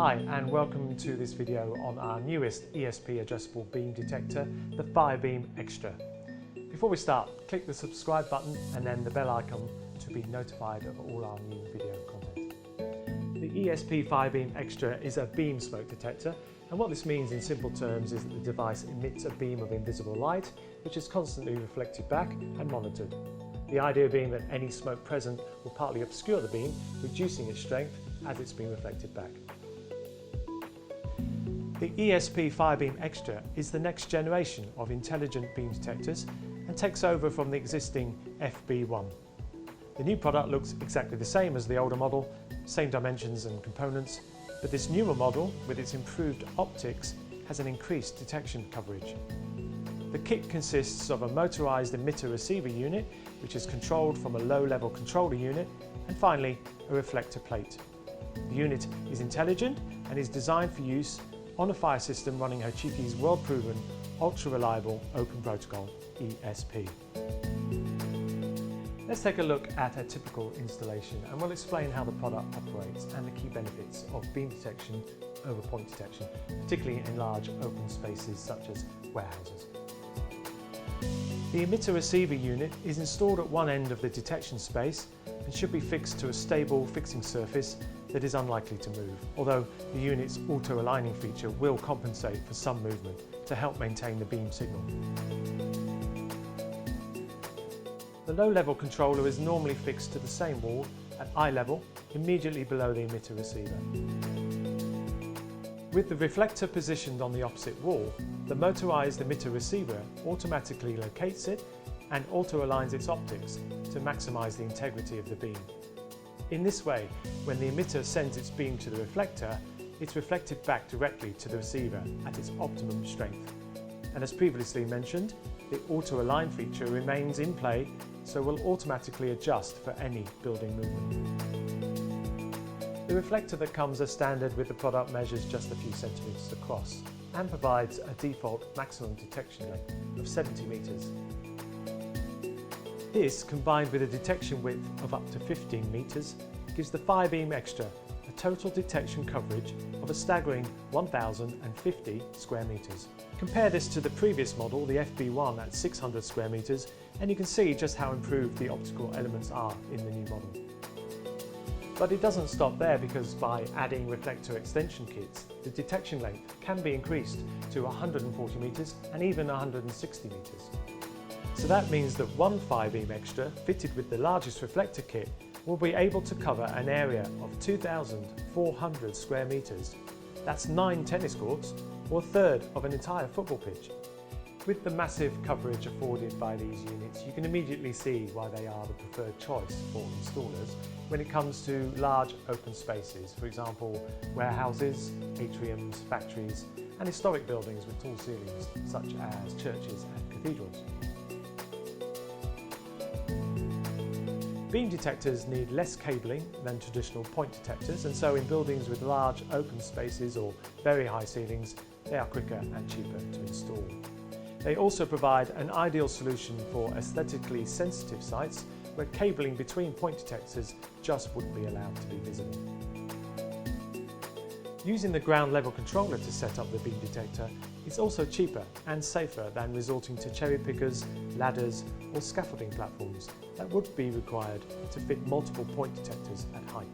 Hi and welcome to this video on our newest ESP addressable beam detector, the FIREbeam Xtra. Before we start, click the subscribe button and then the bell icon to be notified of all our new video content. The ESP FIREbeam Xtra is a beam smoke detector, and what this means in simple terms is that the device emits a beam of invisible light which is constantly reflected back and monitored. The idea being that any smoke present will partly obscure the beam, reducing its strength as it's being reflected back. The ESP FIREbeam Xtra is the next generation of intelligent beam detectors and takes over from the existing FB1. The new product looks exactly the same as the older model, same dimensions and components, but this newer model, with its improved optics, has an increased detection coverage. The kit consists of a motorised emitter receiver unit, which is controlled from a low-level controller unit, and finally a reflector plate. The unit is intelligent and is designed for use on a fire system running Hochiki's world-proven, ultra-reliable Open Protocol ESP. Let's take a look at a typical installation and we'll explain how the product operates and the key benefits of beam detection over point detection, particularly in large open spaces such as warehouses. The emitter receiver unit is installed at one end of the detection space and should be fixed to a stable fixing surface that is unlikely to move, although the unit's auto-aligning feature will compensate for some movement to help maintain the beam signal. The low-level controller is normally fixed to the same wall at eye level, immediately below the emitter receiver. With the reflector positioned on the opposite wall, the motorised emitter receiver automatically locates it and auto-aligns its optics to maximise the integrity of the beam. In this way, when the emitter sends its beam to the reflector, it's reflected back directly to the receiver at its optimum strength. And as previously mentioned, the auto-align feature remains in play, so will automatically adjust for any building movement. The reflector that comes as standard with the product measures just a few centimetres across and provides a default maximum detection length of 70 metres. This, combined with a detection width of up to 15 metres, gives the FIREbeam Xtra a total detection coverage of a staggering 1,050 square metres. Compare this to the previous model, the FB1, at 600 square metres, and you can see just how improved the optical elements are in the new model. But it doesn't stop there, because by adding reflector extension kits, the detection length can be increased to 140 metres and even 160 metres. So that means that one FIREbeam Xtra, fitted with the largest reflector kit, will be able to cover an area of 2,400 square metres. That's 9 tennis courts, or a third of an entire football pitch. With the massive coverage afforded by these units, you can immediately see why they are the preferred choice for installers when it comes to large open spaces, for example warehouses, atriums, factories and historic buildings with tall ceilings such as churches and cathedrals. Beam detectors need less cabling than traditional point detectors, and so in buildings with large open spaces or very high ceilings, they are quicker and cheaper to install. They also provide an ideal solution for aesthetically sensitive sites where cabling between point detectors just wouldn't be allowed to be visible. Using the ground level controller to set up the beam detector is also cheaper and safer than resorting to cherry pickers, ladders or scaffolding platforms that would be required to fit multiple point detectors at height.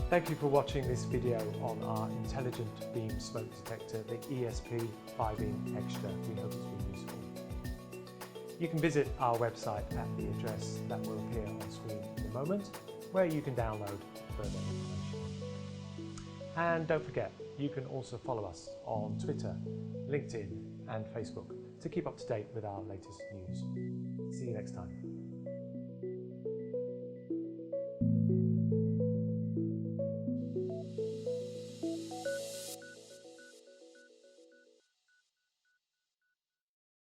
Thank you for watching this video on our intelligent beam smoke detector, the ESP FIREbeam Xtra. We hope it's been useful. You can visit our website at the address that will appear on screen in a moment, where you can download further information. And don't forget, you can also follow us on Twitter, LinkedIn and Facebook to keep up to date with our latest news. See you next time.